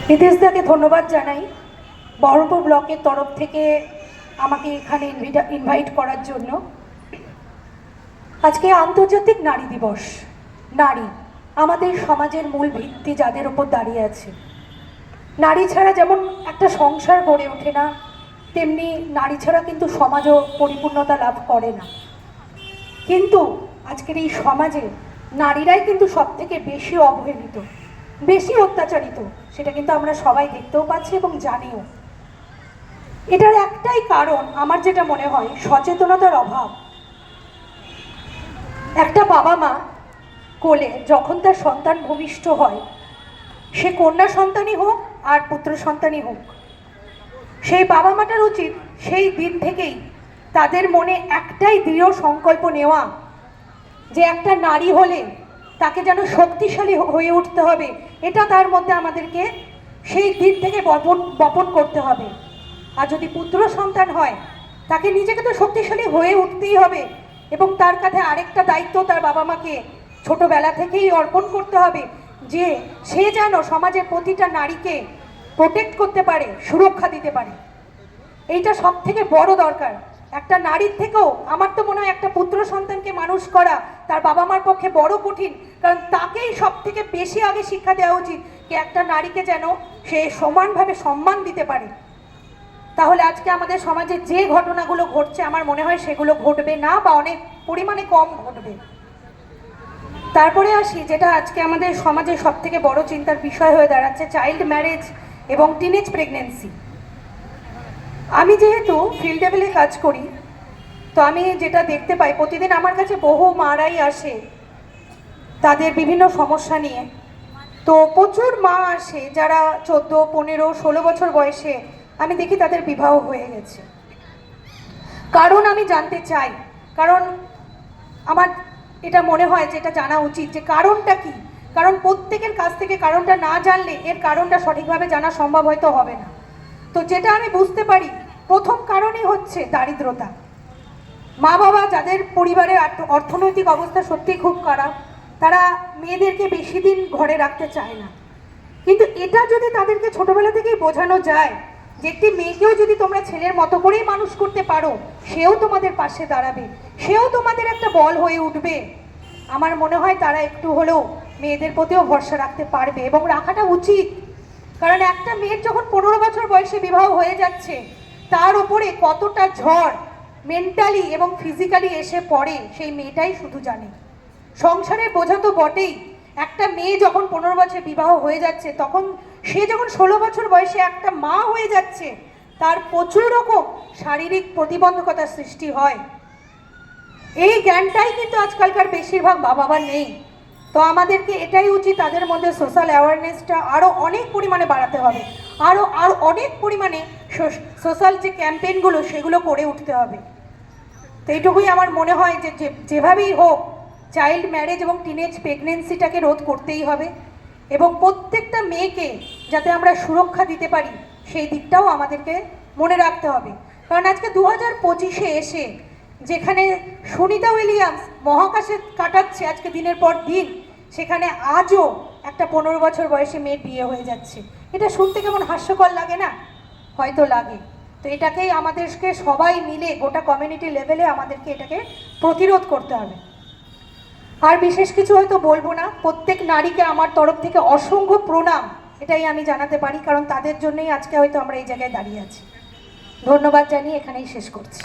নীতিশদাকে ধন্যবাদ জানাই বহরমপুর ব্লকের তরফ থেকে আমাকে এখানে ইনভাইট করার জন্য। আজকে আন্তর্জাতিক নারী দিবস। নারী আমাদের সমাজের মূল ভিত্তি, যাদের উপর দাঁড়িয়ে আছে। নারী ছাড়া যেমন একটা সংসার গড়ে ওঠে না, তেমনি নারী ছাড়া কিন্তু সমাজও পরিপূর্ণতা লাভ করে না। কিন্তু আজকের এই সমাজে নারীরাই কিন্তু সব থেকে বেশি অবহেলিত, বেশি অত্যাচারিত। সেটা কিন্তু আমরা সবাই দেখতেও পাচ্ছি এবং জানিও। এটার একটাই কারণ আমার যেটা মনে হয়, সচেতনতার অভাব। একটা বাবা মা কোলে যখন তার সন্তান ভূমিষ্ঠ হয়, সে কন্যা সন্তানই হোক আর পুত্র সন্তানই হোক, সেই বাবা মাটার উচিত সেই দিন থেকেই তাদের মনে একটাই দৃঢ় সংকল্প নেওয়া যে একটা নারী হলে তাকে যেন শক্তিশালী হয়ে উঠতে হবে। এটা তার মধ্যে আমাদেরকে সেই দিন থেকে বপন করতে হবে। আর যদি পুত্র সন্তান হয়, তাকে নিজেকে তো শক্তিশালী হয়ে উঠতেই হবে এবং তার কাছে আরেকটা দায়িত্ব তার বাবা মাকে ছোটবেলা থেকেই অর্পণ করতে হবে, যে সে যেন সমাজের প্রতিটা নারীকে প্রোটেক্ট করতে পারে, সুরক্ষা দিতে পারে। এইটা সব থেকে বড় দরকার। একটা নারীর থেকেও আমার তো মনে হয় একটা পুত্র সন্তানকে মানুষ করা তার বাবা মার পক্ষে বড় কঠিন, কারণ তাকেই সব থেকে বেশি আগে শিক্ষা দেওয়া উচিত যে একটা নারীকে যেন সে সমানভাবে সম্মান দিতে পারে। তাহলে আজকে আমাদের সমাজে যে ঘটনাগুলো ঘটছে, আমার মনে হয় সেগুলো ঘটবে না বা অনেক পরিমাণে কম ঘটবে। তারপরে আসি যেটা আজকে আমাদের সমাজে সব থেকে বড় চিন্তার বিষয় হয়ে দাঁড়াচ্ছে, চাইল্ড ম্যারেজ এবং টিনেজ প্রেগনেন্সি। আমি যেহেতু ফিল্ড লেভেলে কাজ করি, তো আমি যেটা দেখতে পাই, প্রতিদিন আমার কাছে বহু মারাই আসে তাদের বিভিন্ন সমস্যা নিয়ে। তো প্রচুর মা আসে যারা 14, 15, 16 বছর বয়সে আমি দেখি তাদের বিবাহ হয়ে গেছে। কারণ আমি জানতে চাই, কারণ আমার এটা মনে হয় যে এটা জানা উচিত যে কারণটা কি। কারণ প্রত্যেকের কাছ থেকে কারণটা না জানলে এর কারণটা সঠিকভাবে জানা সম্ভব হয়তো হবে না। তো যেটা আমি বুঝতে পারি, প্রথম কারণই হচ্ছে দারিদ্রতা। মা বাবা যাদের পরিবারের অর্থনৈতিক অবস্থা সত্যি খুব খারাপ, তারা মেয়েদেরকে বেশি দিন ঘরে রাখতে চায় না। কিন্তু এটা যদি তাদেরকে ছোটবেলা থেকেই বোঝানো যায় যে একটি মেয়েকেও যদি তোমরা ছেলের মতো করেই মানুষ করতে পারো, সেও তোমাদের পাশে দাঁড়াবে, সেও তোমাদের একটা বল হয়ে উঠবে, আমার মনে হয় তারা একটু হলেও মেয়েদের প্রতিও ভরসা রাখতে পারবে এবং রাখাটা উচিত। কারণ একটা মেয়ের যখন 15 বছর বয়সে বিবাহ হয়ে যাচ্ছে, তার উপরে কতটা ঝড় মেন্টালি এবং ফিজিক্যালি এসে পড়ে সেই মেয়েটাই শুধু জানে। সংসারের বোঝা তো বটেই। একটা মেয়ে যখন 15 বছর বিবাহ হয়ে যাচ্ছে, তখন সে যখন 16 বছর বয়সে একটা মা হয়ে যাচ্ছে, তার প্রচুর রকম শারীরিক প্রতিবন্ধকতার সৃষ্টি হয়। এই জ্ঞানটাই কিন্তু আজকালকার বেশিরভাগ বাবা নেই। তো আমাদেরকে এটাই উচিত, তাদের মধ্যে সোশ্যাল অ্যাওয়ারনেসটা আরও অনেক পরিমাণে বাড়াতে হবে, আরও অনেক পরিমাণে সোশ্যাল যে ক্যাম্পেইনগুলো সেগুলো করে উঠতে হবে। তো এইটুকুই আমার মনে হয় যে যেভাবেই হোক চাইল্ড ম্যারেজ এবং টিনেজ প্রেগনেন্সিটাকে রোধ করতেই হবে এবং প্রত্যেকটা মেয়েকে যাতে আমরা সুরক্ষা দিতে পারি সেই দিকটাও আমাদেরকে মনে রাখতে হবে। কারণ আজকে 2025-এ এসে যেখানে সুনিতা উইলিয়ামস মহাকাশে কাটাচ্ছে আজকে দিনের পর দিন, সেখানে আজও একটা 15 বছর বয়সে মেয়ের বিয়ে হয়ে যাচ্ছে। এটা শুনতে কেমন হাস্যকর লাগে না? হয়তো লাগে। তো এটাকেই আমাদেরকে সবাই মিলে গোটা কমিউনিটি লেভেলে আমাদেরকে এটাকে প্রতিরোধ করতে হবে। আর বিশেষ কিছু হয়তো বলবো না। প্রত্যেক নারীকে আমার তরফ থেকে অসংখ্য প্রণাম, এটাই আমি জানাতে পারি, কারণ তাদের জন্যই আজকে হয়তো আমরা এই জায়গায় দাঁড়িয়ে আছি। ধন্যবাদ জানিয়ে এখানেই শেষ করছি।